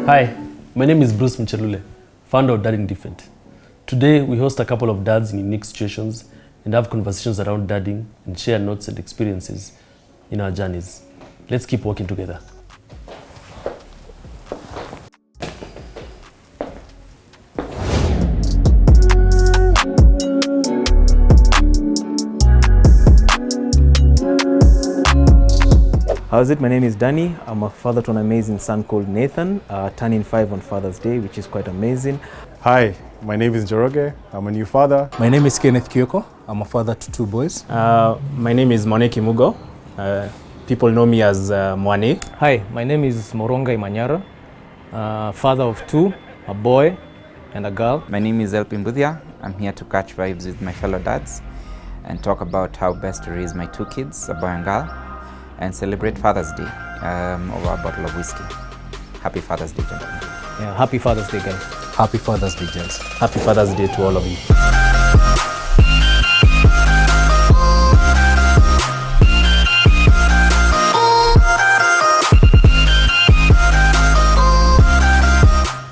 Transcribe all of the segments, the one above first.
Hi, my name is Bruce Mchelule, founder of Dadding Different. Today, we host a couple of dads in unique situations and have conversations around dadding and share notes and experiences in our journeys. Let's keep working together. How's it? My name is Johnnie. I'm a father to an amazing son called Nathan, turning 5 on Father's Day, which is quite amazing. Hi, my name is Njoroge. I'm a new father. My name is Kenneth Kyoko. I'm a father to 2 boys. My name is Moneki Mugo. People know me as Mwane. Hi, my name is Moronga Imanyara, father of 2, a boy and a girl. My name is Elpin Budhia. I'm here to catch vibes with my fellow dads and talk about how best to raise my 2 kids, a boy and girl, and celebrate Father's Day over a bottle of whiskey. Happy Father's Day, gentlemen. Yeah, happy Father's Day, guys. Happy Father's Day, gents. Happy Father's Day to all of you.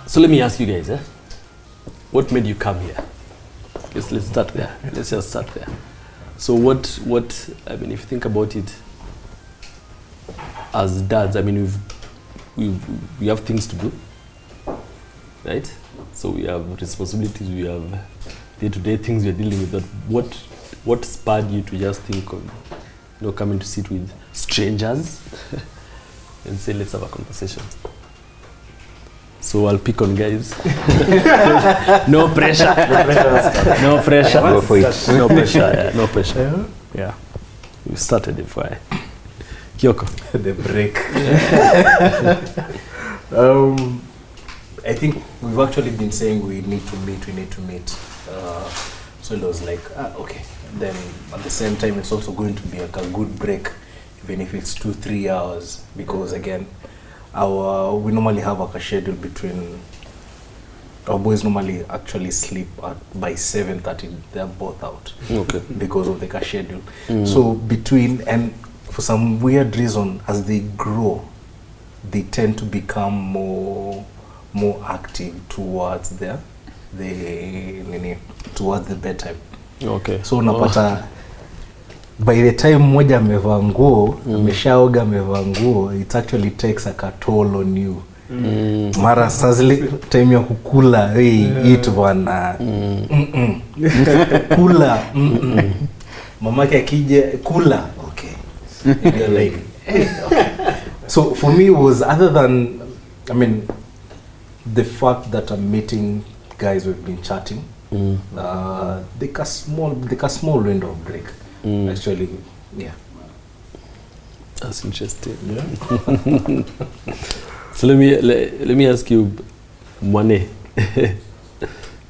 So let me ask you guys, what made you come here? Let's start there. Let's just start there. So what, I mean, if you think about it, as dads, I mean, we have things to do, right? So we have responsibilities, we have day-to-day things we're dealing with. But what spurred you to just think of, coming to sit with strangers and say, let's have a conversation? So I'll pick on guys. No pressure. No pressure. Go for it. No pressure. Yeah, no pressure. Yeah. We started it for Kyoko. The break. I think we've actually been saying we need to meet. So it was like, okay. Then at the same time, it's also going to be like a good break, even if it's 2-3 hours, because again, we normally have like a schedule between, our boys normally actually sleep by 7:30. They're both out. Okay. Because of the schedule. So and for some weird reason, as they grow, they tend to become more active towards the bedtime. Okay. So unapata by the time mmoja amevaa nguo, ameshaoga amevaa nguo, it actually takes a toll on you. Mara sazile time ya kukula, eat bwana. Kula. Mamake akije kula. Okay. And you're like, okay. So for me it was, other than, I mean, the fact that I'm meeting guys we've been chatting, like a small window of break. Actually, yeah. That's interesting. Yeah. So let me ask you, Mwane, in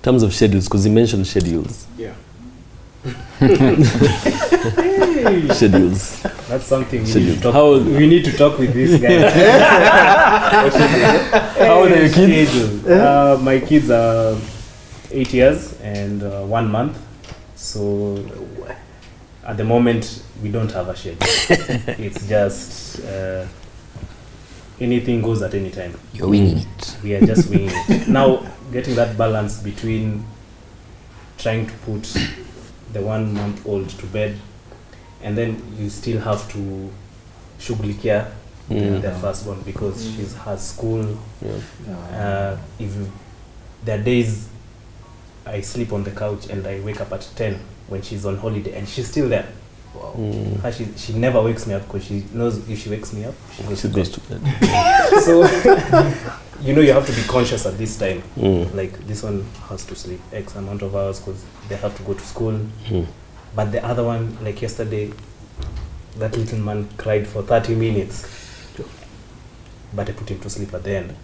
terms of schedules, because you mentioned schedules. Yeah. Schedules. That's something we need to talk with this guy. How old are your kids? My kids are 8 years and 1 month. So at the moment, we don't have a schedule. It's just anything goes at any time. You're winging it. We are just winging it. Now, getting that balance between trying to put the 1-month-old to bed, and then you still have to shughulikia the firstborn because she has school. If there are days I sleep on the couch and I wake up at 10 when she's on holiday and she's still there. Wow. She never wakes me up because she knows if she wakes me up, she goes to bed. So, you have to be conscious at this time. Like, this one has to sleep X amount of hours because they have to go to school. But the other one, like yesterday, that little man cried for 30 minutes. But I put him to sleep at the end.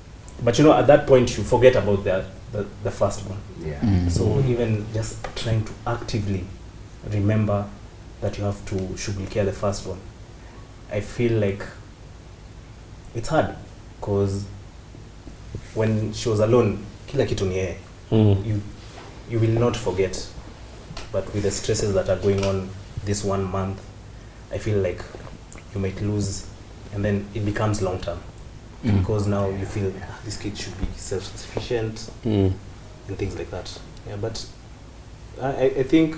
But at that point, you forget about the first one. Yeah. So even just trying to actively remember that you have to shughulikia the first one, I feel like it's hard because when she was alone, kila kitu ni yeye. You will not forget. But with the stresses that are going on this 1 month, I feel like you might lose, and then it becomes long term. because now you feel this kid should be self-sufficient and things like that. Yeah, but I think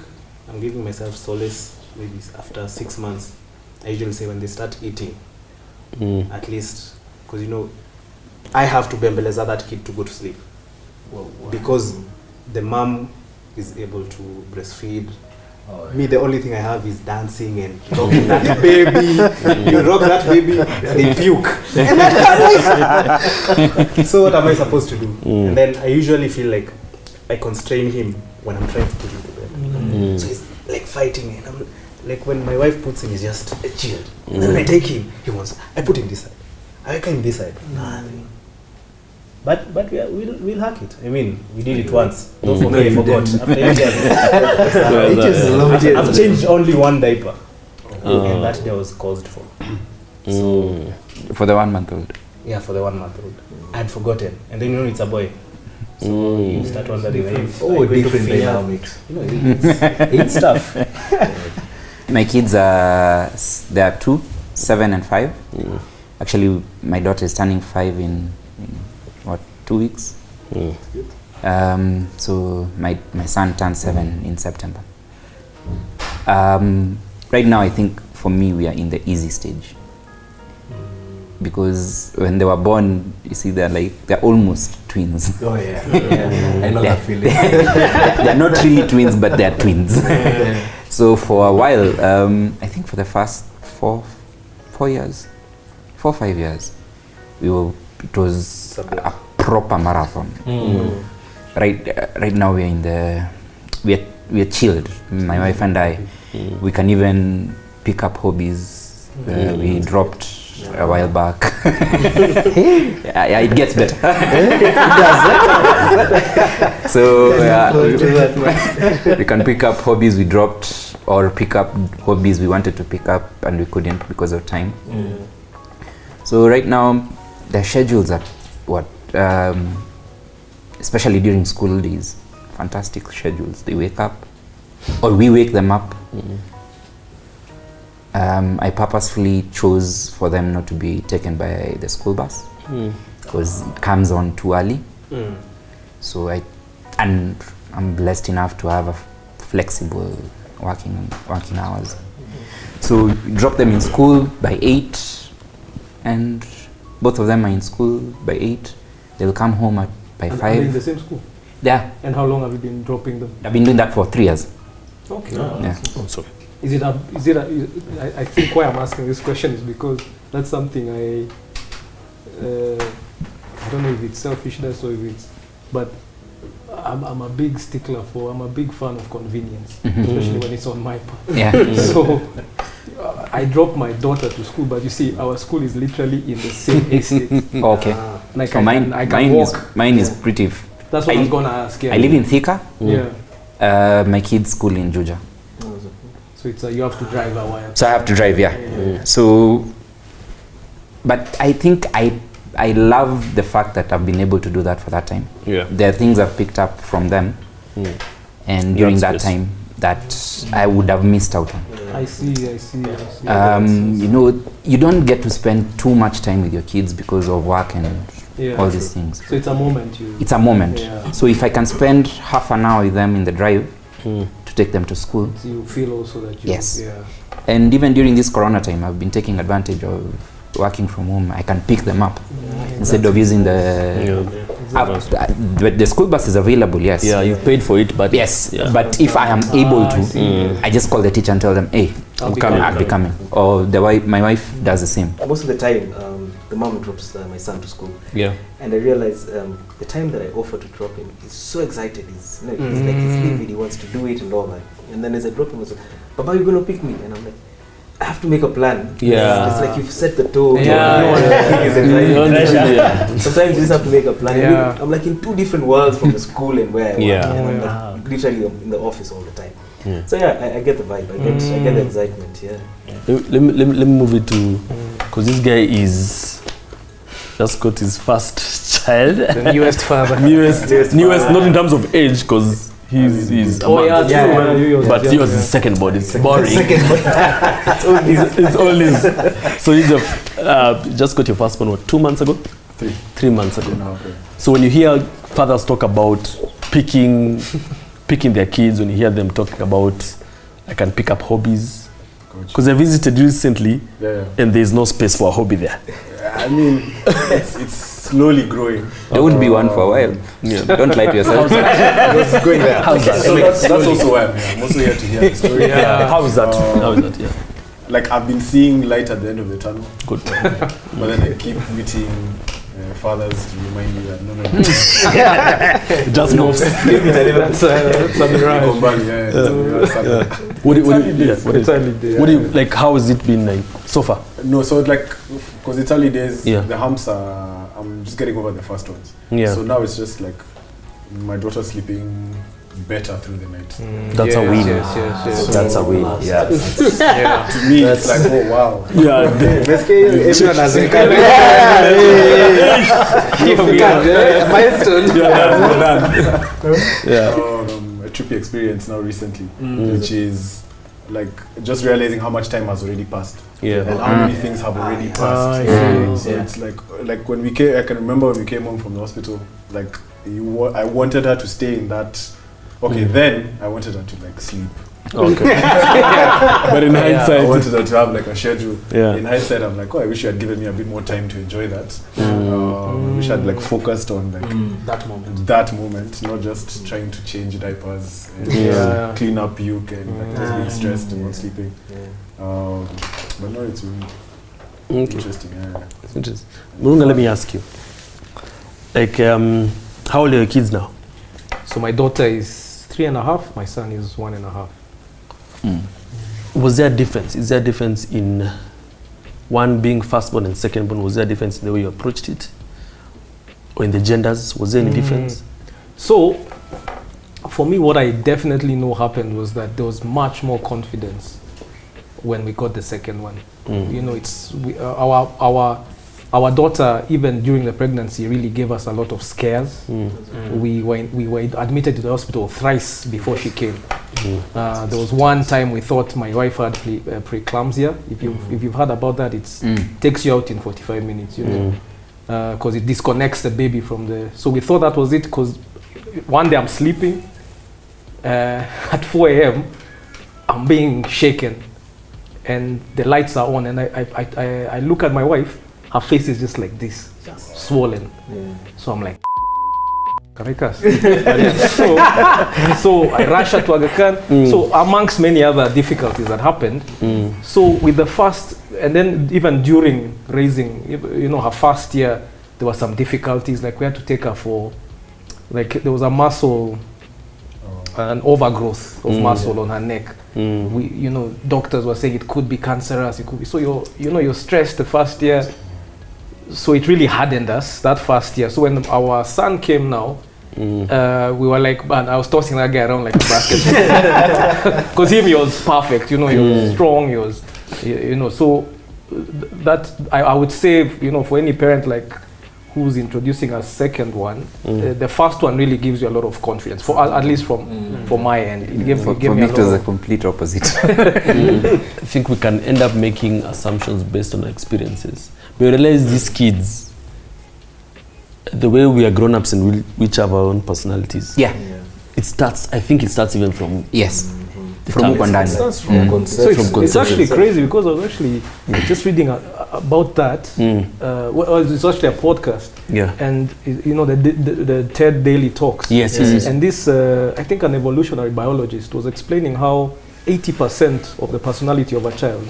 I'm giving myself solace maybe after 6 months. I usually say when they start eating, at least, because I have to bembeleza that kid to go to sleep. Because the mom is able to breastfeed. Me, the only thing I have is dancing and rocking that baby. You rock that baby, they puke. So what am I supposed to do? And then I usually feel like I constrain him when I'm trying to put him to bed. So he's like fighting, and I'm like, when my wife puts him, he's just chilled. And then when I take him, I put him this side. I wake him this side. Nothing. But we'll hack it. I mean, we did it once. Don't forget, I forgot. I've changed only one diaper, and that day was caused for. So For the 1 month old. yeah, for the 1 month old, I'd forgotten, and then it's a boy. So you start wondering if different dynamics. it's tough. My kids they are 2, 7 and 5. Actually, my daughter is turning 5 in 2 weeks. So my son turned 7 in September. Right now, I think for me, we are in the easy stage. Because when they were born, you see, they're almost twins. Oh yeah. I know that feeling. They're not really twins, but they're twins. So for a while, I think for the first 4 years, 4 or 5 years, it was a proper marathon. Right now we're chilled. My wife and I, we can even pick up hobbies. We dropped a while back. Yeah, it gets better. It does. So we can pick up hobbies we dropped, or pick up hobbies we wanted to pick up and we couldn't because of time. So right now their schedules are especially during school days, fantastic schedules. They wake up, or we wake them up. I purposefully chose for them not to be taken by the school bus because it comes on too early. So I'm blessed enough to have a flexible working hours. So we drop them in school by 8, and both of them are in school by 8. They'll come home by 5. Are they in the same school? Yeah. And how long have you been dropping them? I've been doing that for 3 years. Okay. Yeah. Also. I think why I'm asking this question is because that's something I don't know if it's selfishness or if it's, but I'm a big stickler I'm a big fan of convenience, especially when it's on my part. Yeah. So I drop my daughter to school, but you see, our school is literally in the same estate. Okay. Like So I can walk. mine is pretty. That's what I was gonna ask. Yeah. I live in Thika. Yeah. My kids' school in Juja. So it's you have to drive a while. So I have to drive, yeah. So, but I think I love the fact that I've been able to do that for that time. Yeah. There are things I've picked up from them, and during that time that I would have missed out on. I see. You don't get to spend too much time with your kids because of work and all these things. So it's a moment. It's a moment. Yeah. So if I can spend half an hour with them in the drive to take them to school. So you feel also that you. Yes. Yeah. And even during this corona time, I've been taking advantage of working from home. I can pick them up instead of using the school bus is available. Yes. Yeah, you paid for it, but yes. Yeah. But if I am able to, I just call the teacher and tell them, "Hey, I'll be coming." Or my wife does the same. Most of the time, the mom drops my son to school. Yeah. And I realize the time that I offer to drop him, he's so excited. He's like he's livid. He wants to do it and all that. And then as I drop him, I was like, "Papa, you're gonna pick me?" And I'm like, I have to make a plan. Yeah. It's like you've set the tone. Yeah. Sometimes you just have to make a plan. Yeah. I'm like in 2 different worlds from the school and where I work. Yeah. And I'm like literally in the office all the time. Yeah. So yeah, I get the vibe. I get the excitement. Yeah. Let me move it to, because this guy just got his first child. The newest father. newest, not in terms of age, because he's a man. But he was his second body. It's boring. It's all his. So he's Just got your firstborn, what, 2 months ago? 3 months ago. Okay. So when you hear fathers talk about picking their kids, when you hear them talking about, I can pick up hobbies, because I visited recently, and there's no space for a hobby there. I mean, it's slowly growing. There would be one for a while. Yeah. Don't lie to yourself. It's going there. How's that? So that's also why I'm also here to hear the story. How is that? How is that? Yeah. Like I've been seeing light at the end of the tunnel, Good. but then I keep meeting fathers to remind me that no. Just moves. That's something right. What do you like? How has it been like so far? No, so like, because it's early days, Yeah. the humps are, I'm just getting over the first ones. Yeah. So now it's just like my daughter's sleeping better through the night. That's a win. Yes. That's a win. Yeah. To me, it's like, oh wow. Yeah. Everyone has a milestone. Yeah. A trippy experience now recently, which is like just realizing how much time has already passed. Yeah. And how many things have already passed. So it's like when we came, I can remember when we came home from the hospital, like I wanted her to stay in that. Okay, then I wanted her to like sleep. Okay. But in I hindsight, wanted her to have like a schedule. Yeah. In hindsight, I'm like, oh, I wish you had given me a bit more time to enjoy that. I wish I'd like focused on like that moment, not just trying to change diapers and clean up puke and like just being stressed and not sleeping. But no, it's really interesting. Yeah. It's interesting. Murunga, let me ask you. Like, how old are your kids now? So my daughter is 3.5. My son is 1.5. Was there a difference? Is there a difference in one being firstborn and secondborn? Was there a difference in the way you approached it? Or in the genders? Was there any difference? So, for me, what I definitely know happened was that there was much more confidence when we got the second one. You know, our daughter, even during the pregnancy, really gave us a lot of scares. We were admitted to the hospital thrice before she came. There was one time we thought my wife had preeclampsia. If you've heard about that, it takes you out in 45 minutes, you know, because it disconnects the baby from the. So we thought that was it, because one day I'm sleeping at 4 a.m. I'm being shaken, and the lights are on, and I look at my wife. Her face is just like this, swollen. So I'm like, so I rush her to Aga Khan. So amongst many other difficulties that happened, so with the first, and then even during raising, you know, her first year, there were some difficulties. Like we had to take her for, like there was a muscle, an overgrowth of muscle on her neck. We, you know, doctors were saying it could be cancerous. It could be. So you're stressed the first year. So it really hardened us that first year. So when our son came now, we were like, man, I was tossing that guy around like a basket. Because he was perfect, you know, he was strong, he was, you know, so that, I would say, you know, for any parent like who's introducing a second one, the first one really gives you a lot of confidence, for at least from my end. It gave For me me, a it lot was a of, complete opposite. I think we can end up making assumptions based on our experiences. We realize these kids, the way we are grown-ups and we each have our own personalities. Yeah. It starts, I think it starts even from Yes. the From time. huko ndani. so it's actually crazy, because I was actually just reading about that. Well, it's actually a podcast. Yeah. And you know the TED Daily Talks. Yes. And this, I think, an evolutionary biologist was explaining how 80% of the personality of a child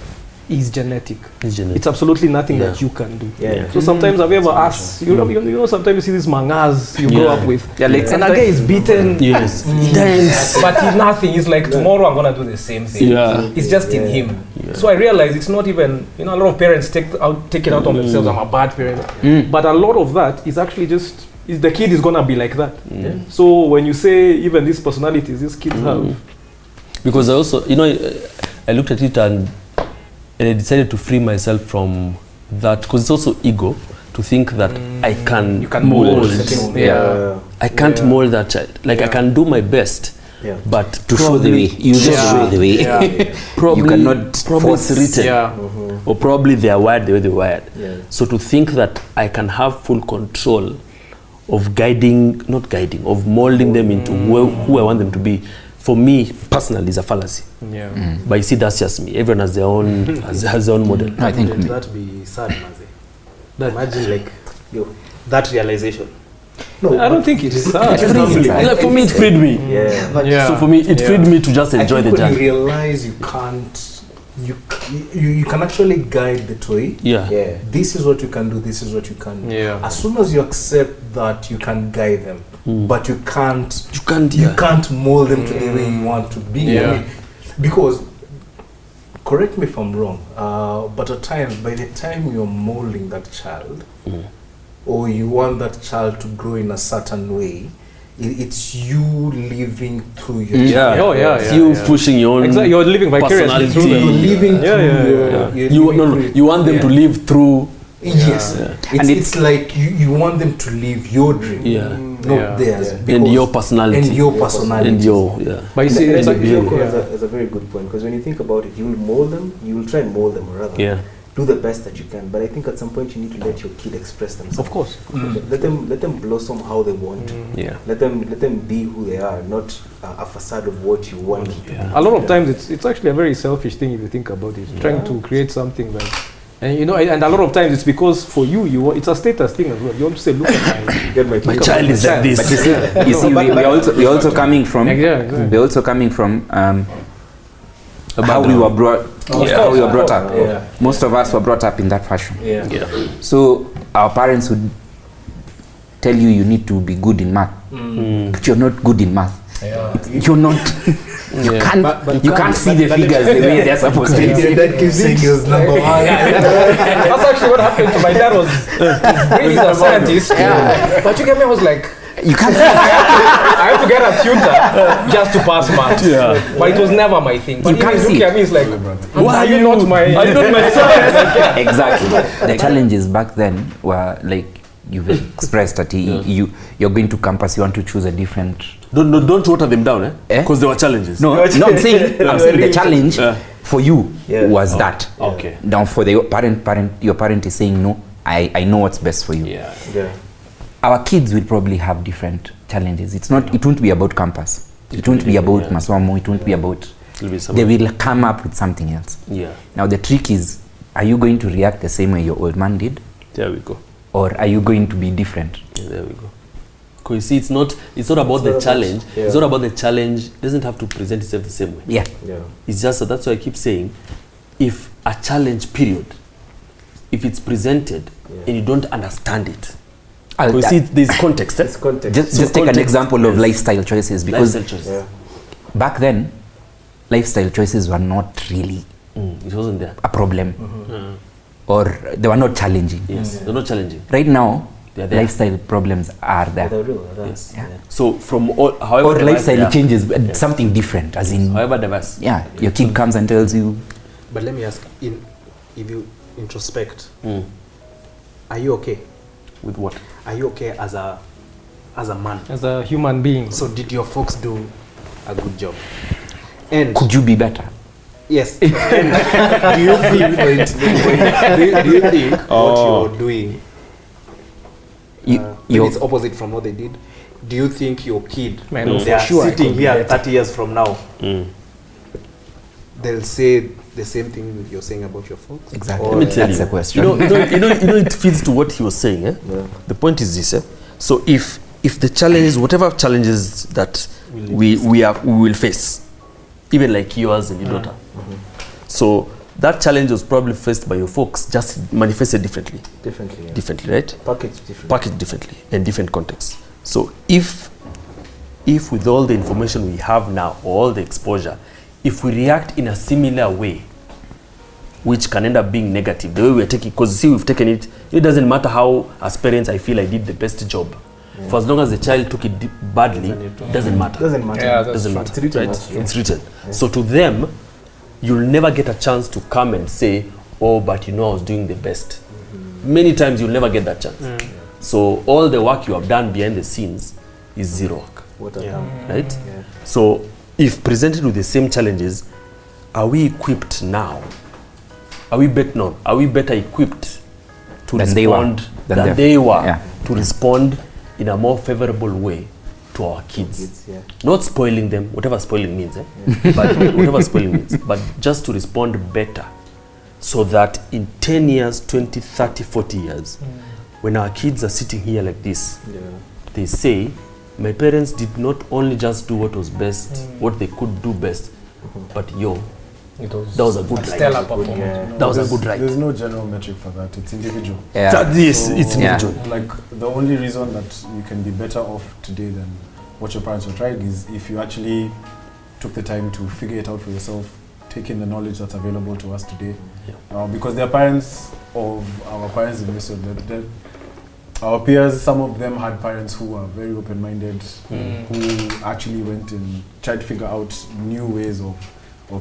is genetic. It's absolutely nothing that you can do. So sometimes have you ever asked, you know, sometimes you see these mangas you grow up with, Yeah, like and a guy is beaten, Yes. but he's nothing. He's like, tomorrow I'm gonna do the same thing. Yeah. It's just in him. So I realized it's not even, you know, a lot of parents take it out on themselves. I'm a bad parent, but a lot of that is actually just the kid is gonna be like that. So when you say even these personalities these kids have, because I also, you know, I looked at it and I decided to free myself from that, because it's also ego to think that I can, you can mold. mold. I can't mold that child. Like I can do my best, Yeah. But To show the way. You just show the way. probably, You cannot force. it's written. Or probably they are wired the way they're wired. Yeah. So to think that I can have full control of of molding them into who I want them to be, for me personally is a fallacy. Yeah. But you see, that's just me. Everyone has their own has their own model. I think Wouldn't that be sad, Mazi? Imagine like that realization. No, I don't think it is sad. Like, for me, it freed me. Yeah. So for me, it freed me to just enjoy I the think when journey. you realize you can't, you can actually guide the toy. Yeah. This is what you can do. This is what you can do. Yeah. As soon as you accept that you can guide them, but you can't mold them to the way you want to be. Yeah. I mean, because, correct me if I'm wrong, but at times, by the time you're molding that child, or you want that child to grow in a certain way, it's you living through your child. Oh, yeah, It's yeah, you yeah. pushing your own Exactly. You're living vicariously through personality. them. You're living Yeah, through yeah, your... yeah. you're You living through- you want them to live through. Yes. Yeah. And It's like you want them to live your dream, Yeah. not Yeah. theirs. And because- your personality. And your personality. And your But you see, And it's like, that's a very good point, because when you think about it, you will mold them, you will try and mold them, or rather yeah. do the best that you can. But I think at some point you need to let your kid express themselves. of course. Let them blossom how they want to. Yeah. Let them be who they are, not a facade of what you want them to be. Yeah. A lot of times it's actually a very selfish thing if you think about it. Trying to create something like, and you know, and a lot of times it's because for you it's a status thing as well. You want to say, look at my Get my My kid. child is like this. But you see, we're also coming from exactly. we're also coming from A how we were brought up. Yeah. Most of us were brought up in that fashion. Yeah. Yeah. So our parents would tell you need to be good in math, but you're not good in math. Yeah. You're not. You can't see the figures the way they're supposed to. Your dad keeps saying he was number one. That's actually what happened to my dad. He's a scientist. But you get me, I was like, You can't. I have to get a tutor just to pass maths. Yeah. But it was never my thing. But You can't he see. look at me, it's like, Why are you not my son? Exactly. The challenges back then were like you've expressed that you're going to campus, you want to choose a different. Don't water them down, because there were challenges. No, I'm saying the challenge for you was that. Okay. Now for the your parent is saying no. I know what's best for you. Yeah. Our kids will probably have different challenges. It won't be about campus. It won't be about masomo. It won't be about. They will come up with something else. Yeah. Now the trick is, are you going to react the same way your old man did, There we go. or are you going to be different? Yeah, there we go. Because you see, it's not about the challenge. It's not about the challenge. It doesn't have to present itself the same way. Yeah. It's just that's why I keep saying, if a challenge period, if it's presented and you don't understand it, because see, there's context. It's context. Just take an example of lifestyle choices, because Lifestyle choices. back then, lifestyle choices were not really It wasn't there. a problem, or they were not challenging. Yes, they're not challenging. Right now, They're there. lifestyle problems are there. They're real. Yes. Yeah. So from all, however Or diverse they lifestyle are, changes, but something different, as in, however diverse. yeah, your kid comes and tells you, But let me ask, if you introspect, Mm. are you okay? With what? Are you okay as a man? As a human being. So did your folks do a good job? And could you be better? yes. And do you think what you're doing You're- it's opposite from what they did? Do you think your kid, Man, when for they are sure I sitting could be here better. 30 years from now, Mm. they'll say the same thing you're saying about your folks? Exactly. Or- Let me tell That's you. the question. You know, it feeds to what he was saying. The point is this. So if the challenges, whatever challenges that we will face, even like yours and your daughter, so that challenge was probably faced by your folks, just manifested differently, Differently, right? Packaged differently in different contexts. So if with all the information we have now, all the exposure, if we react in a similar way, which can end up being negative, the way we're taking, because see, we've taken it, it doesn't matter how, as parents, I feel I did the best job. For as long as the child took it badly, it doesn't matter. Doesn't matter. Yeah, Doesn't matter. It's written right? as true. It's written. So to them, you'll never get a chance to come and say, oh, but you know I was doing the best. Many times you'll never get that chance. So all the work you have done behind the scenes is zero work. What I am. Right? So if presented with the same challenges, are we equipped now? Are we better equipped to Than respond than they were yeah. to respond in a more favorable way to our kids? Not spoiling them, whatever spoiling means, but whatever spoiling means, but just to respond better, so that in 10 years, 20, 30, 40 years, when our kids are sitting here like this, they say, my parents did not only just do what was best, what they could do best, but that was a good stellar ride. performance. That was a good ride. There's no general metric for that. It's individual. Yes, So, it's individual. Like the only reason that you can be better off today than what your parents were trying is if you actually took the time to figure it out for yourself, take in the knowledge that's available to us today. Because there are parents of our parents in this world, our peers, some of them had parents who were very open-minded, who actually went and tried to figure out new ways of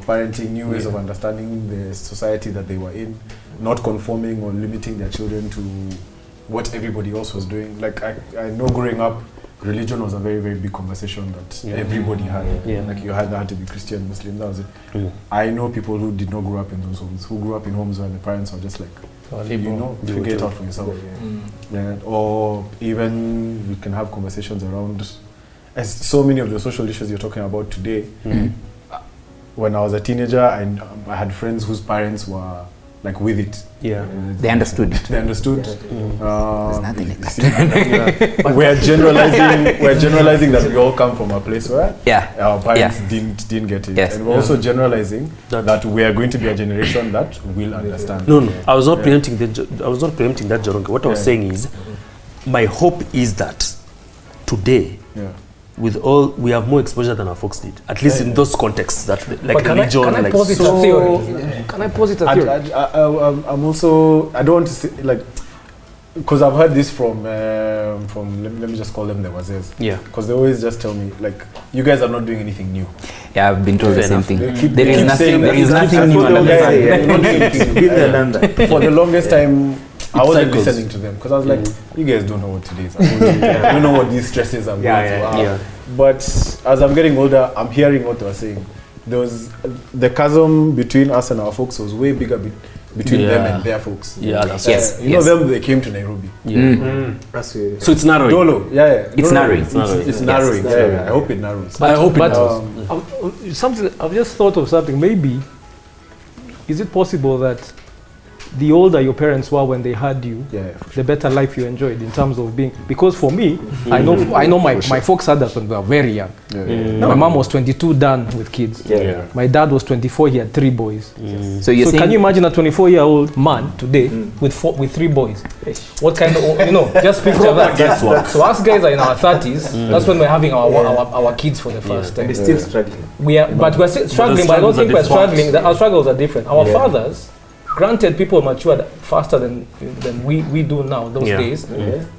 parenting, new ways of understanding the society that they were in, not conforming or limiting their children to what everybody else was doing. Like I know growing up, religion was a very, very big conversation that everybody had. Like you had to be Christian, Muslim, that was it. I know people who did not grow up in those homes, who grew up in homes where the parents were just like, figure it out for yourself. Or even we can have conversations around, as so many of the social issues you're talking about today. When I was a teenager, I had friends whose parents were like with it. They understood. They understood. There's nothing like that. We're generalizing that we all come from a place where our parents didn't get it. And we're also generalizing that we are going to be a generation that will understand. No, I was not preempting that, Joronga. What I was saying is, my hope is that today, we have more exposure than our folks did, at least in those contexts that like religion. Can I posit a theory? Can I posit a theory? I'm also, I don't want to say like, because I've heard this from let me just call them the wazes. Because they always just tell me like, you guys are not doing anything new. I've been told the same thing. There is nothing new under the sun. For the longest time, I wasn't listening to them because I was like, you guys don't know what today is. You don't know what these stresses are going through. But as I'm getting older, I'm hearing what they were saying. The chasm between us and our folks was way bigger between them and their folks. Know them, they came to Nairobi. So it's narrowing. Dolo, It's narrowing. It's narrowing. I hope it narrows. I hope it narrows. Something I've just thought of something. Maybe is it possible that the older your parents were when they had you, the better life you enjoyed in terms of being, because for me, I know my folks had us when we were very young. My mom was 22 done with kids. My dad was 24, he had 3 boys. So can you imagine a 24-year-old man today with 3 boys? What kind of, just picture that. So us guys are in our 30s, that's when we're having our kids for the first time. They're still struggling. But we're still struggling, but I don't think we're struggling. Our struggles are different. Our fathers, granted, people matured faster than we do now those days.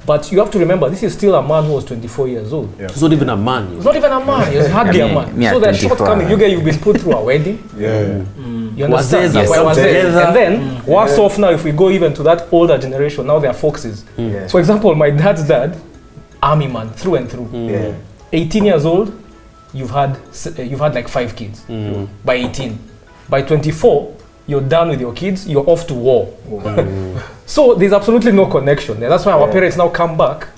But you have to remember, this is still a man who was 24 years old. It's not even a man. It's not even a man. He's hardly a man. So there's shortcoming. You've been put through a wedding. You understand? And then, worse off now, if we go even to that older generation, now they are foxes. For example, my dad's dad, army man, through and through. 18 years old, you've had like 5 kids. By 18. By 24, you're done with your kids, you're off to war. So there's absolutely no connection there. That's why our parents now come back.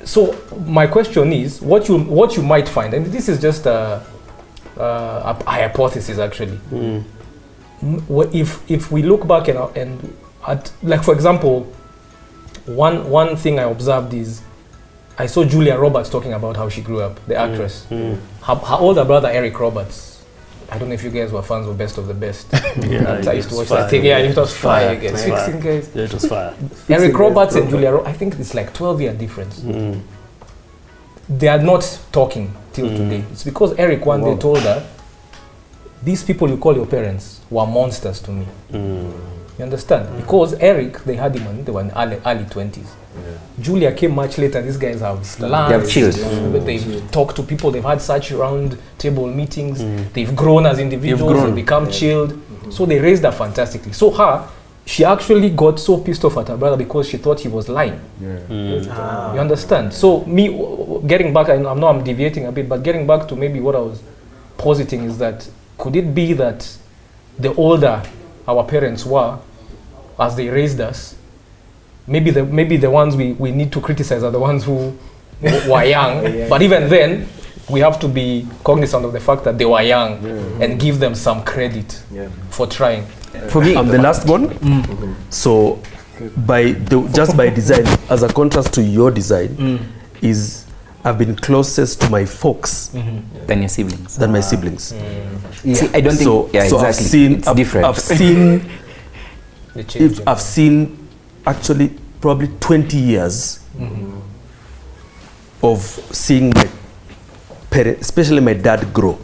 So my question is, what you might find, and this is just a hypothesis actually. If we look back and at, like for example, one thing I observed is, I saw Julia Roberts talking about how she grew up, the actress. Her older brother Eric Roberts, I don't know if you guys were fans of Best of the Best. I used to watch that thing. It was fire. It was fire. Eric Roberts and Julia Roberts, I think it's like 12-year difference. They are not talking till today. It's because Eric one day told her, these people you call your parents were monsters to me. You understand? Because Eric, they had him when they were in early 20s. Julia came much later. These guys have lunch. They have chilled. They've talked to people. They've had such round table meetings. They've grown as individuals. They've become chilled. So they raised her fantastically. So she actually got so pissed off at her brother because she thought he was lying. You understand? So me, getting back, I know I'm deviating a bit, but getting back to maybe what I was positing is that could it be that the older our parents were as they raised us, maybe the ones we need to criticize are the ones who were young, but even then we have to be cognizant of the fact that they were young and give them some credit for trying. For me, I'm the last one, so just by design, as a contrast to your design, is I've been closest to my folks Than your siblings. than my siblings. See, I don't think. So Exactly. I've seen, It's different. I've seen actually probably 20 years of seeing my parents, especially my dad, grow.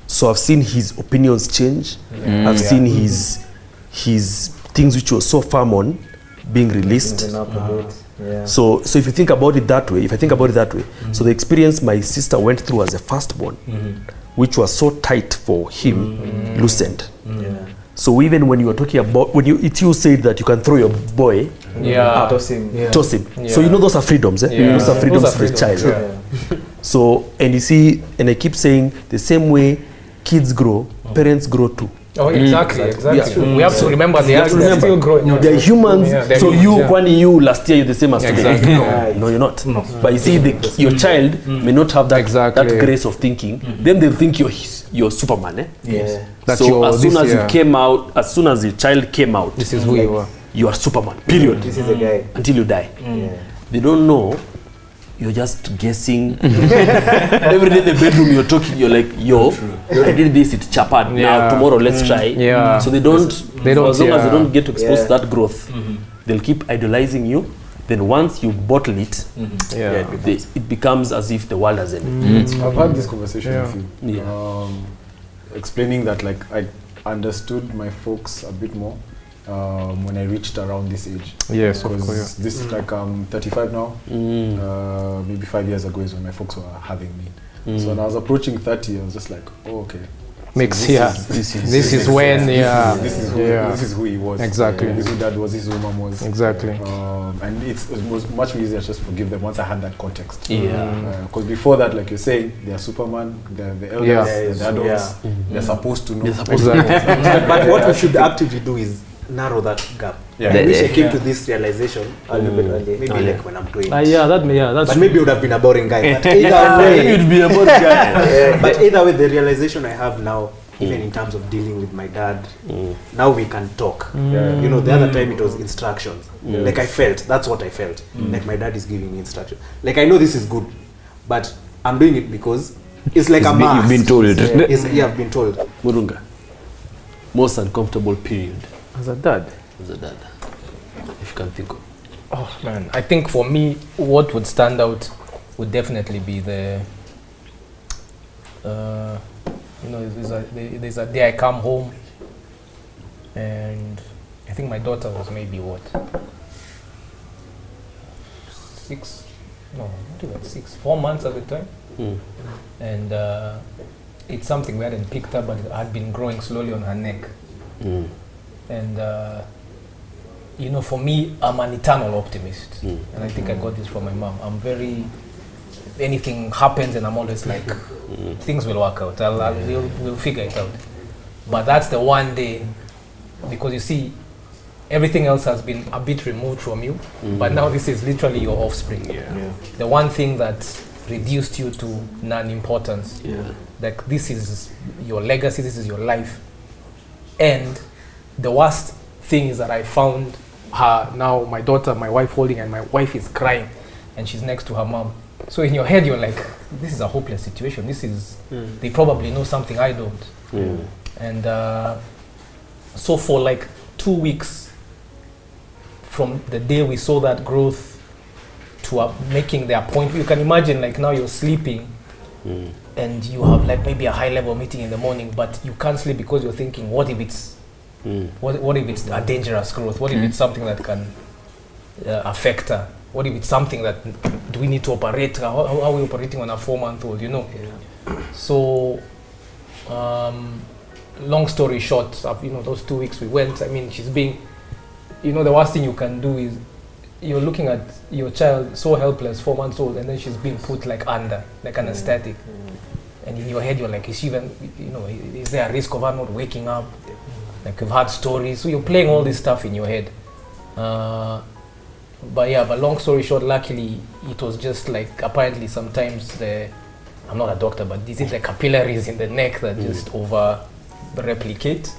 So I've seen his opinions change. I've seen his things which were so firm on being released. So if you think about it that way, so the experience my sister went through as a firstborn, which was so tight for him, loosened. So even when you were talking about, you said that you can throw your boy, toss him. So you know those are freedoms, those are freedoms for the child. So, and you see, and I keep saying, the same way kids grow, parents grow too. Oh, exactly. We have to remember they're still growing. They're humans. So you last year, you're the same as today. No, you're not. But you see, your child may not have that grace of thinking. Then they'll think you're Superman. So as soon as your child came out, this is who you are. You are Superman. Period. This is the guy. Until you die. They don't know. You're just guessing. Every day in the bedroom you're talking, you're like, I did this, it's chapad. Now tomorrow let's try. So they don't as long as they don't get to expose that growth, they'll keep idolizing you. Then once you bottle it, it becomes as if the world has ended. I've had this conversation with you. Explaining that like I understood my folks a bit more when I reached around this age. Yes, because this is like I'm 35 now. Maybe 5 years ago is when my folks were having me. So when I was approaching 30, I was just like, oh, okay. This is when this is who he was. Exactly. This is who dad was. This is who mom was. Exactly. And it was much easier to just forgive them once I had that context. Because before that, like you're saying, they are Superman, they're the elders, they're the adults. They're supposed to know. But what we should actively do is narrow that gap. I wish I came to this realization a little bit earlier. Maybe like when I'm 20. That's but maybe it would have been a boring guy. But either way, You'd be a boring guy. But either way, the realization I have now, even in terms of dealing with my dad, now we can talk. You know, the other time it was instructions. Like I felt, that's what I felt. Like my dad is giving me instructions. Like I know this is good, but I'm doing it because it's like a must. You've been told. I've been told. Murunga, most uncomfortable period as a dad. If you can think of. Oh man, I think for me, what would stand out would definitely be the, there's a day I come home, and I think my daughter was maybe 4 months at the time, and it's something we hadn't picked up, but it had been growing slowly on her neck. And for me, I'm an eternal optimist, and I think I got this from my mom. I'm very, anything happens and I'm always like, things will work out, we'll figure it out. But that's the one day, because you see, everything else has been a bit removed from you, but now this is literally your offspring. The one thing that reduced you to non-importance, like this is your legacy, this is your life. And the worst thing is that I found her now, my daughter, my wife holding, and my wife is crying and she's next to her mom. So in your head you're like, this is a hopeless situation. This is, they probably know something I don't. And so for like 2 weeks from the day we saw that growth to making the appointment, you can imagine like now you're sleeping and you have like maybe a high level meeting in the morning, but you can't sleep because you're thinking, what if it's what if it's a dangerous growth? What if it's something that can affect her? What if it's something that, do we need to operate? How are we operating on a 4-month-old, So, long story short, those 2 weeks we went, I mean, she's being, the worst thing you can do is, you're looking at your child so helpless, 4 months old, and then she's being put like under, like anesthetic. and in your head you're like, is she even, is there a risk of her not waking up? Like you've heard stories, so you're playing all this stuff in your head. But long story short, luckily it was just like, apparently sometimes I'm not a doctor, but is it the capillaries in the neck that just over replicate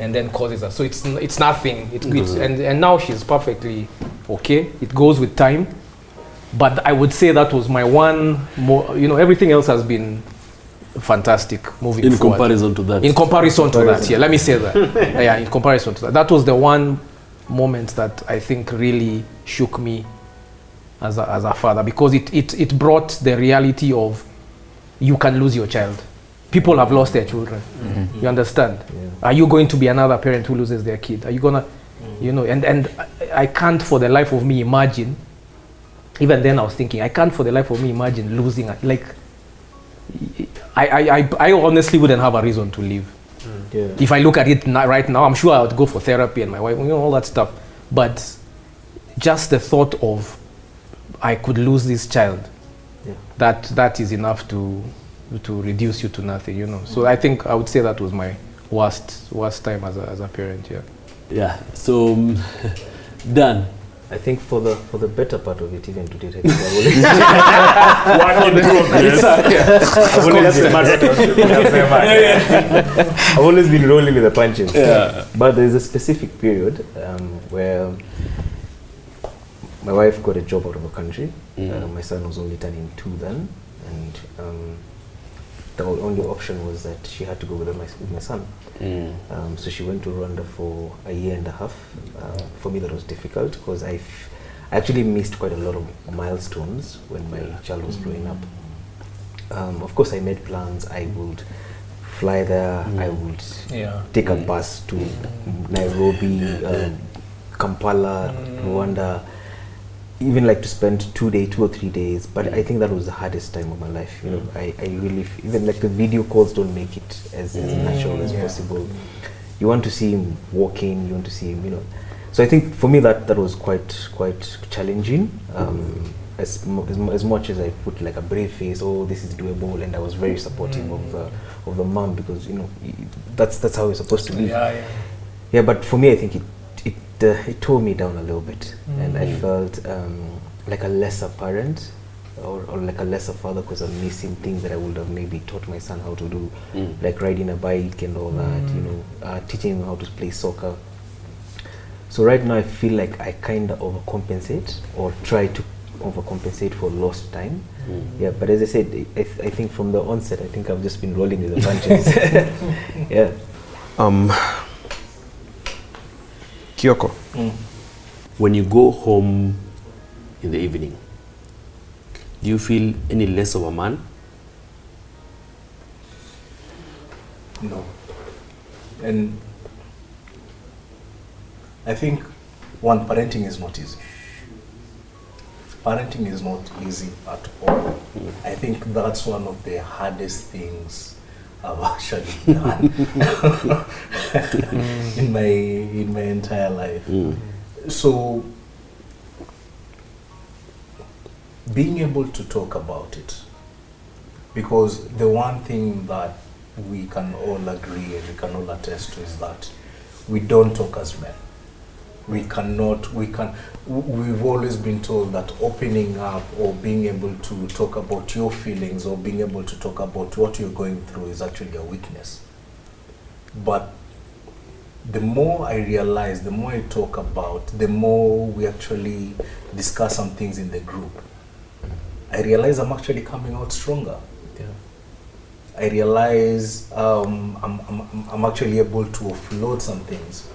and then causes us? So it's nothing. And now she's perfectly okay. It goes with time. But I would say that was my one more, everything else has been fantastic moving forward. In comparison to that. In comparison to that, yeah, let me say that. Yeah, in comparison to that. That was the one moment that I think really shook me as a father, because it brought the reality of you can lose your child. People have lost their children. You understand? Yeah. Are you going to be another parent who loses their kid? Are you gonna, and I can't for the life of me imagine. Even then I was thinking, I can't for the life of me imagine losing, I honestly wouldn't have a reason to live. Yeah. If I look at it right now, I'm sure I would go for therapy and my wife, all that stuff. But just the thought of I could lose this child, that is enough to reduce you to nothing, So I think I would say that was my worst time as a parent. Yeah. So Dan, I think for the better part of it, even today, I've always been rolling with the punches. Yeah. But there's a specific period where my wife got a job out of the country. My son was only turning 2 then, and the only option was that she had to go with my son. So she went to Rwanda for a year and a half. For me that was difficult because I actually missed quite a lot of milestones when my child was growing up. Of course I made plans. I would fly there, I would take a bus to Nairobi, Kampala, Rwanda, even like to spend 2 or 3 days, but I think that was the hardest time of my life. I really, even like the video calls don't make it as natural as possible. You want to see him walking, you want to see him, So I think for me that was quite challenging. As much as I put like a brave face, this is doable, and I was very supportive of the mom, because that's how it's supposed to be. Yeah, but for me I think it tore me down a little bit, and I felt like a lesser parent or like a lesser father, because I'm missing things that I would have maybe taught my son how to do, like riding a bike and all that, teaching him how to play soccer. So right now I feel like I kind of overcompensate or try to overcompensate for lost time. Yeah, but as I said, I think from the onset, I think I've just been rolling with the punches. Yeah. Kyoko, when you go home in the evening, do you feel any less of a man? No. And I think parenting is not easy. Parenting is not easy at all. I think that's one of the hardest things I've actually done in my entire life. So being able to talk about it, because the one thing that we can all agree and we can all attest to is that we don't talk as men. We've always been told that opening up or being able to talk about your feelings or being able to talk about what you're going through is actually a weakness. But the more I realize, the more I talk about, the more we actually discuss some things in the group, I realize I'm actually coming out stronger. Yeah. I realize I'm actually able to offload some things,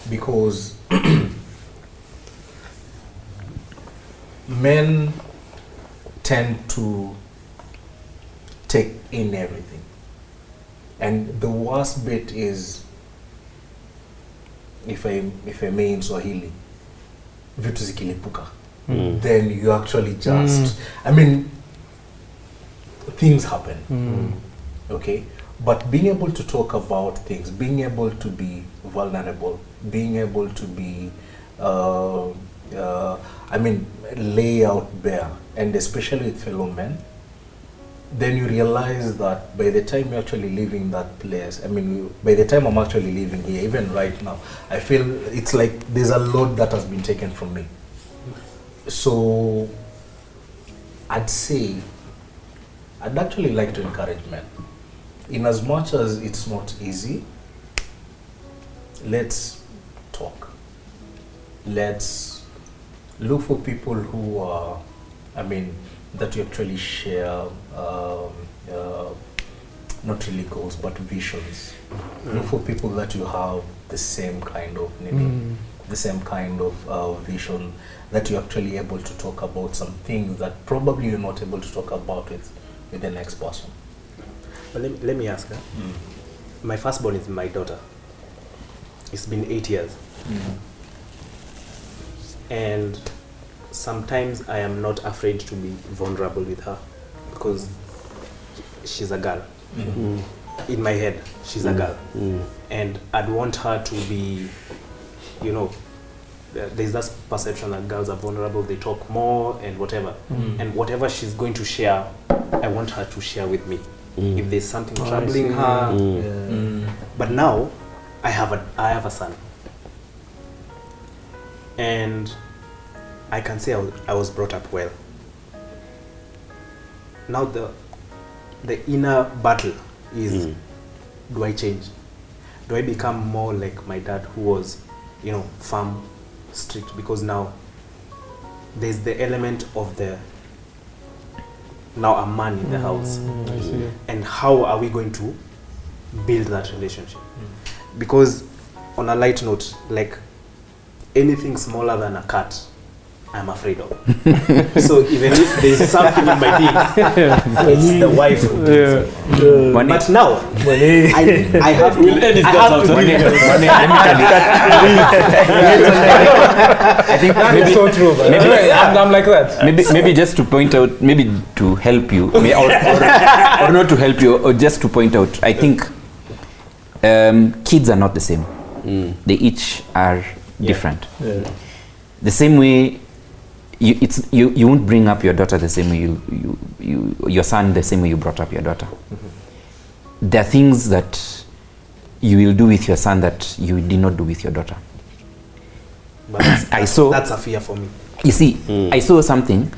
because men tend to take in everything, and the worst bit is, if I may in Swahili, vitu zikilipuka, then you actually just things happen. Okay, but being able to talk about things, being able to be vulnerable, being able to be lay out bare, and especially with fellow men, then you realize that by the time you're actually leaving that place, I mean, by the time I'm actually leaving here, even right now, I feel it's like there's a lot that has been taken from me. So I'd say I'd actually like to encourage men. In as much as it's not easy, let's talk. Let's look for people who are, I mean, that you actually share, not really goals, but visions. Look for people that you have the same kind of the same kind of vision, that you're actually able to talk about some things that probably you're not able to talk about with the next person. But let me ask her. My firstborn is my daughter. It's been 8 years. And sometimes I am not afraid to be vulnerable with her because she's a girl. In my head, she's a girl. And I'd want her to be, you know, there's that perception that girls are vulnerable, they talk more and whatever. And whatever she's going to share, I want her to share with me. If there's something troubling her. But now, I have a son. And I can say I was brought up well. Now the inner battle is, do I change? Do I become more like my dad, who was, you know, firm, strict? Because now there's the element of now a man in the house. And how are we going to build that relationship? Because on a light note, like anything smaller than a cat, I'm afraid of. So even if there's something in my things, it's the wife who does it. But now, I have to. We'll edit that out. I think That's so true. Maybe, I'm like that. maybe just to point out, maybe to help you, or not to help you, or just to point out, I think kids are not the same. They each are different. The same way, you won't bring up your daughter the same way your son the same way you brought up your daughter. There are things that you will do with your son that you did not do with your daughter. But that's a fear for me. You see, I saw something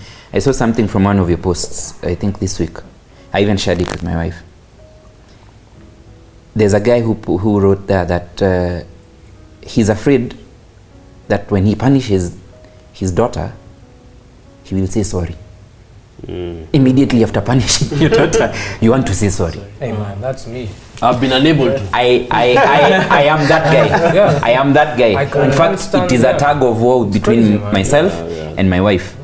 from one of your posts, I think this week. I even shared it with my wife. There's a guy who wrote there that he's afraid that when he punishes his daughter, he will say sorry. Immediately after punishing your daughter, you want to say sorry. Hey man, that's me. I've been unable to. I am that guy. I am that guy. In fact, it is a tug of war between myself and my wife.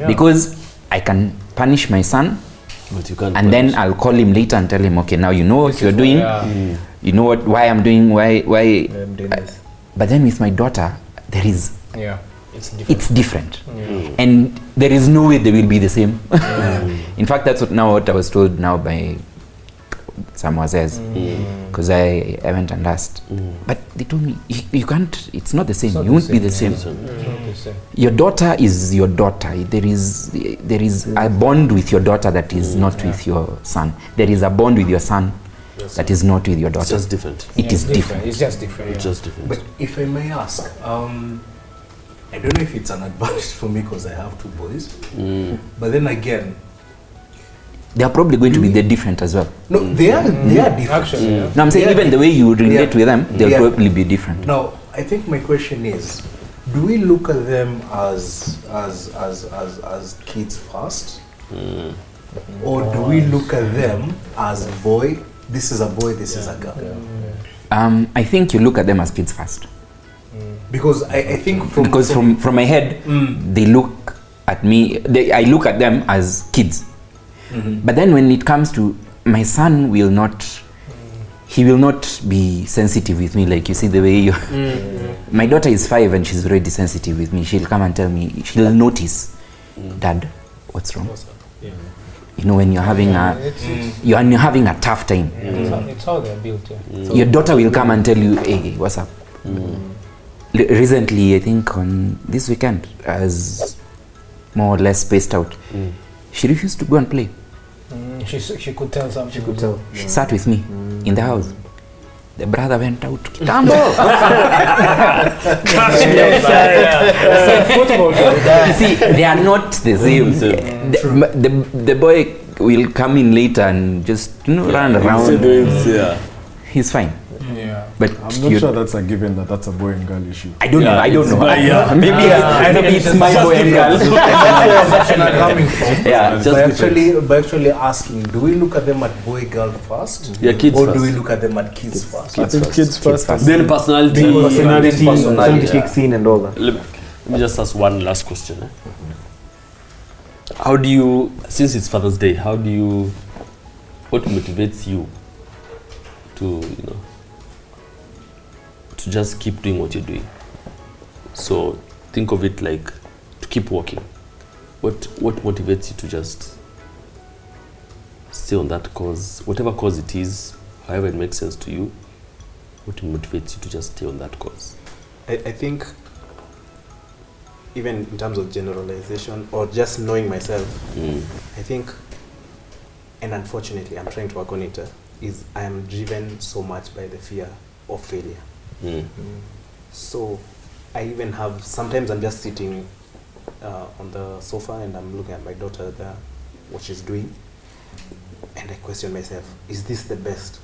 Because I can punish my son, But you can't and then I'll call him later and tell him, okay, now you know what you're doing. You know why I'm doing, why I'm doing this. But then with my daughter, there is It's different. and there is no way they will be the same. In fact, that's what I was told now by some wazes, because I went and asked. But they told me, you can't, it's not the same. You won't be the same. Your daughter is your daughter. There is a bond with your daughter that is not with your son. There is a bond with your son that is not with your daughter. It's just different. It is different. It's just different. It's just different. But if I may ask, I don't know if it's an advantage for me because I have two boys. But then again, They are probably going to be different as well. no, they are different. Actually, No, I'm saying even the way you relate with them, they'll Yeah. probably be different. Now, I think my question is, do we look at them as kids first, or do we look at them as boy? This is a boy. This is a girl. I think you look at them as kids first. Because I think from my head, they look at me. I look at them as kids. But then when it comes to my son, he will not be sensitive with me like you see the way you. My daughter is 5 and she's already sensitive with me. She'll come and tell me. She'll notice, Dad, what's wrong? You know, when you're having you're having a tough time. it's how they're built. Your daughter will come and tell you, hey, what's up? Recently, I think on this weekend, as more or less spaced out, she refused to go and play. She could tell something. She could tell. She sat with me in the house. The brother went out. Kitambo! You see, they are not the same. The boy will come in later and just run around. He's fine. Yeah. But I'm not sure that's a given that's a boy and girl issue. I don't know. Maybe it's my boy and girl. By actually asking, do we look at them at boy girl first? Yeah, kids or first. do we look at them at kids first? I think kids first. Then personality. Personality kicks in and all that. Let me just ask one last question. How do you, since it's Father's Day, what motivates you to, to just keep doing what you're doing? So think of it like to keep working. What motivates you to just stay on that cause, whatever cause it is, however it makes sense to you? What motivates you to just stay on that cause? I think even in terms of generalization or just knowing myself, I think, and unfortunately I'm trying to work on it, is I am driven so much by the fear of failure. So I even have, sometimes I'm just sitting on the sofa and I'm looking at my daughter there, what she's doing, and I question myself, is this the best?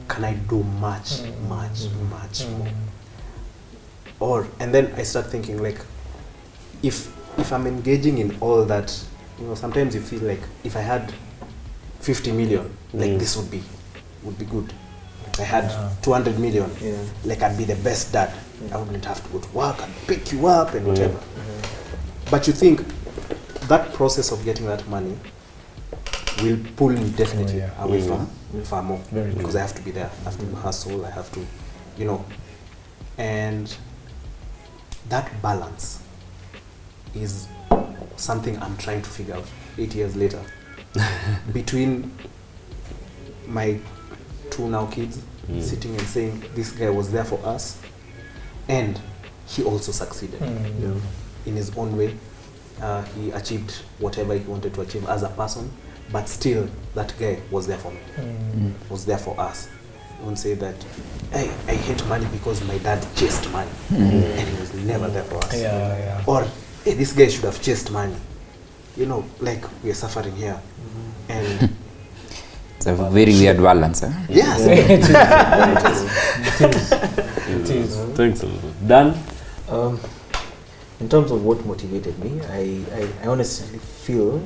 Can I do much more? And then I start thinking, like, if I'm engaging in all that, sometimes you feel like if I had 50 million, like this would be good. If I had 200 million, like I'd be the best dad. I wouldn't have to go to work and pick you up and whatever. But you think that process of getting that money will pull me definitely away from far more, because I have to be there. I have to hustle. I have to, and that balance is something I'm trying to figure out 8 years later. Between my two now kids sitting and saying this guy was there for us, and he also succeeded in his own way. He achieved whatever he wanted to achieve as a person, but still that guy was there for me, was there for us. I won't say that, hey, I hate money because my dad chased money and he was never there for us. Or, hey, this guy should have chased money. Like we are suffering here. And it's a very weird balance, eh? Yes. It is. Thanks a lot. Dan? In terms of what motivated me, I honestly feel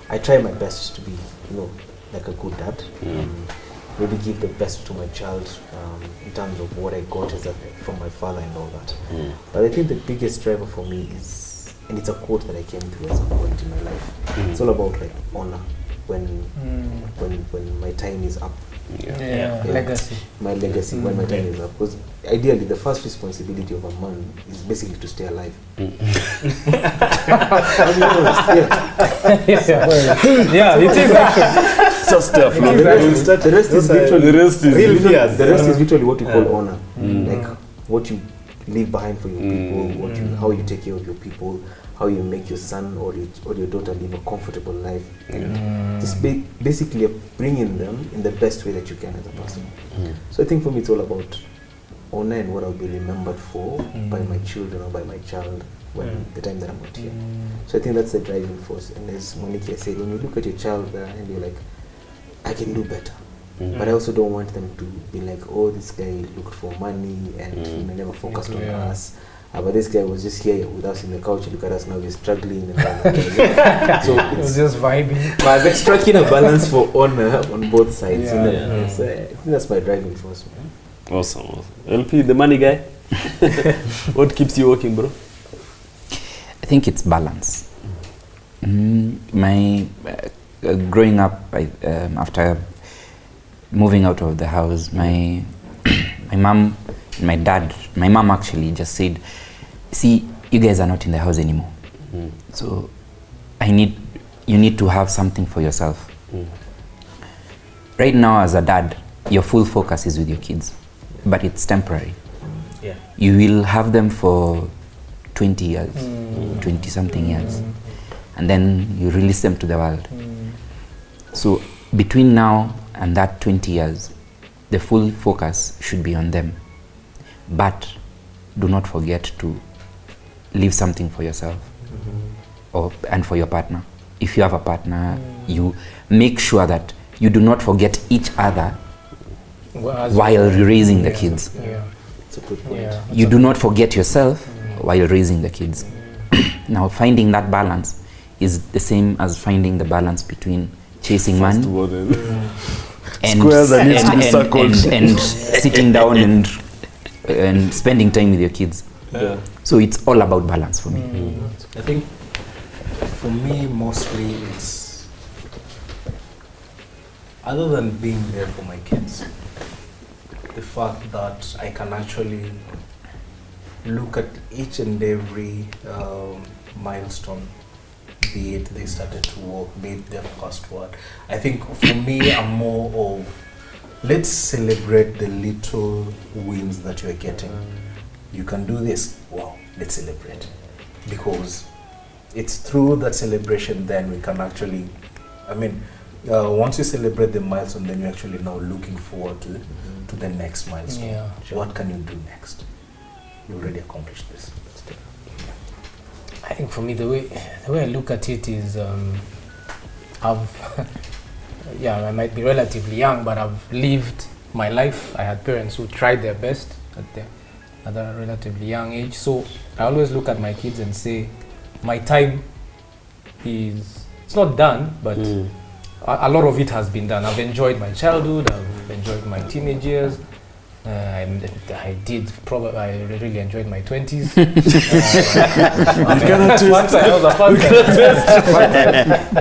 I try my best to be, like a good dad. Maybe give the best to my child in terms of what I got from my father and all that. But I think the biggest driver for me is, and it's a quote that I came to at some point in my life. It's all about like honor when my time is up. Legacy. My legacy when my time is up. Because ideally, the first responsibility of a man is basically to stay alive. Yeah, it is actually. Just stay afloat. The rest is literally what you call honor. Like what you leave behind for your people, how you take care of your people, how you make your son or your daughter live a comfortable life, and just basically bringing them in the best way that you can as a person. So I think for me it's all about honor and what I'll be remembered for by my children or by my child when the time that I'm not here. So I think that's the driving force. And as Monique said, when you look at your child there and you're like, I can do better. But I also don't want them to be like, oh, this guy looked for money and never focused on us. But this guy was just here with us in the couch. Look at us now, we're struggling. So it was just vibing. But it's striking a balance for honor on both sides. So I think that's my driving force, man. Awesome. LP, the money guy. What keeps you working, bro? I think it's balance. My growing up, after moving out of the house, my mom and my dad, my mom actually just said, see, you guys are not in the house anymore. So you need to have something for yourself. Right now as a dad, your full focus is with your kids, but it's temporary. You will have them for 20 years, 20 something years. and then you release them to the world. So between now and that 20 years, the full focus should be on them. But do not forget to leave something for yourself and for your partner. If you have a partner, you make sure that you do not forget each other while raising the kids. That's a good point. You do not forget yourself while raising the kids. Now, finding that balance is the same as finding the balance between chasing money and sitting down and spending time with your kids. So it's all about balance for me. I think for me mostly it's, other than being there for my kids, the fact that I can actually look at each and every milestone, be it they started to walk, be it their first word. I think for me, I'm more of, let's celebrate the little wins that you're getting. You can do this, wow, let's celebrate. Because it's through that celebration then we can actually, once you celebrate the milestone, then you're actually now looking forward to the next milestone. Yeah, sure. What can you do next? You already accomplished this. I think for me, the way I look at it is, I might be relatively young, but I've lived my life. I had parents who tried their best at a relatively young age. So I always look at my kids and say, my time it's not done, but a lot of it has been done. I've enjoyed my childhood, I've enjoyed my teenage years. I really enjoyed my 20s.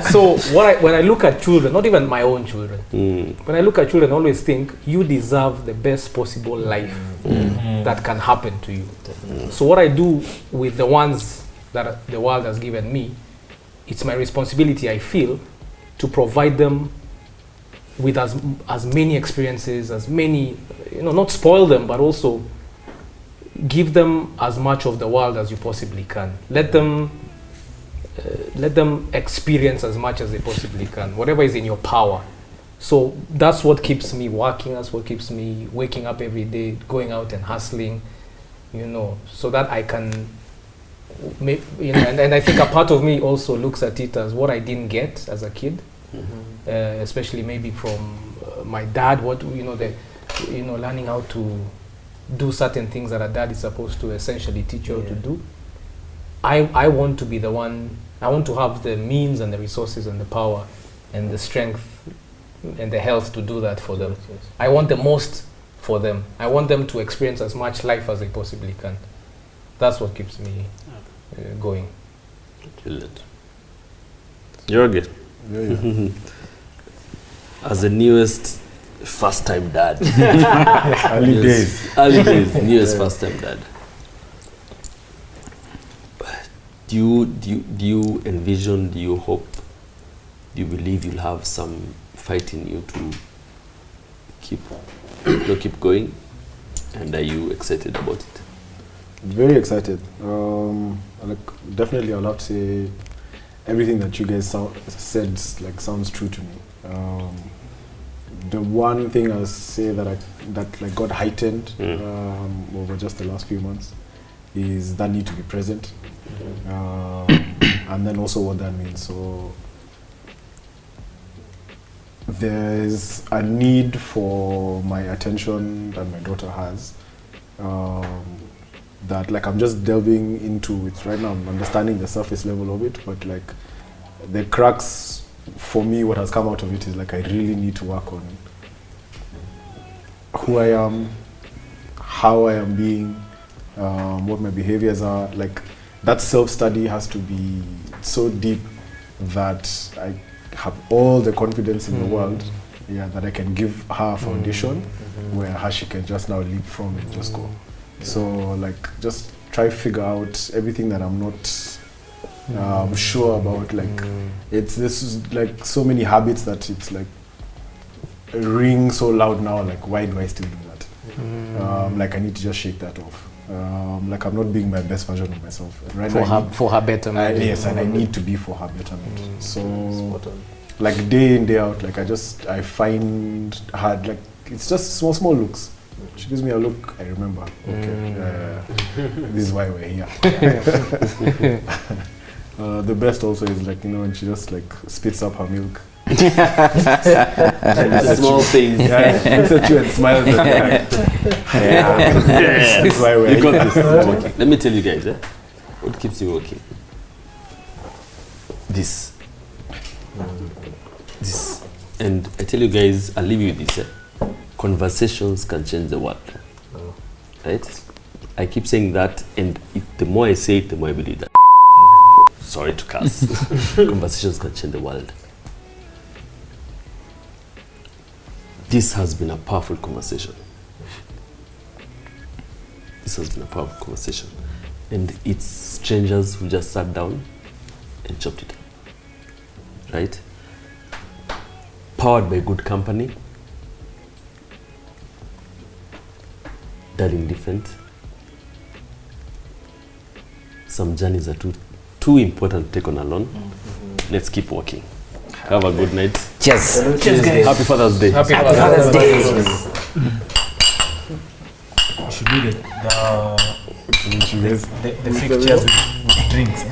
So when I look at children, not even my own children, when I look at children, I always think you deserve the best possible life that can happen to you. So what I do with the ones that the world has given me, it's my responsibility, I feel, to provide them with as many experiences, as many, not spoil them, but also give them as much of the world as you possibly can. Let them experience as much as they possibly can, whatever is in your power. So that's what keeps me working, that's what keeps me waking up every day, going out and hustling, so that I can make, and I think a part of me also looks at it as what I didn't get as a kid. Especially maybe from my dad, learning how to do certain things that a dad is supposed to essentially teach you how to do. I want to be the one, I want to have the means and the resources and the power and the strength and the health to do that for them. I want the most for them. I want them to experience as much life as they possibly can. That's what keeps me going. Brilliant. You're good. As the newest first-time dad. Early days, newest first-time dad. Do you envision? Do you hope? Do you believe you'll have some fight in you to keep going? And are you excited about it? Very excited. Definitely, I'll have to say, everything that you guys said sounds true to me. The one thing I say that got heightened over just the last few months is that need to be present, and then also what that means. So there's a need for my attention that my daughter has. That I'm just delving into it right now. I'm understanding the surface level of it, but the cracks for me, what has come out of it is I really need to work on who I am, how I am being, what my behaviors are. That self-study has to be so deep that I have all the confidence in the world, that I can give her a foundation where she can just now leap from and just go. So just try to figure out everything that I'm not sure about. This is so many habits that it's ring so loud now. Why do I still do that? I need to just shake that off. Like I'm not being my best version of myself. Right For now, her, for her betterment. yes, and I need to be for her betterment. So, like day in day out, like I find hard. Like it's just small looks. She gives me a look, I remember. Okay, this is why we're here. The best also is like, you know, when she just like spits up her milk. Small things. Yeah, looks at you and smiles at you. That's why we're You got here. this. Let me tell you guys, what keeps me working? This. And I tell you guys, I'll leave you with this. Conversations can change the world. Right? I keep saying that, and the more I say it, the more I believe that. Sorry to cuss. Conversations can change the world. This has been a powerful conversation. This has been a powerful conversation. And it's strangers who just sat down and chopped it up. Right? Powered by good company. Darling different. Some journeys are too important to take on alone. Let's keep walking. Have a good night. Cheers. Cheers, guys. Happy Father's Day. Happy Father's Day. We should do the You guys- fake cheers with drinks.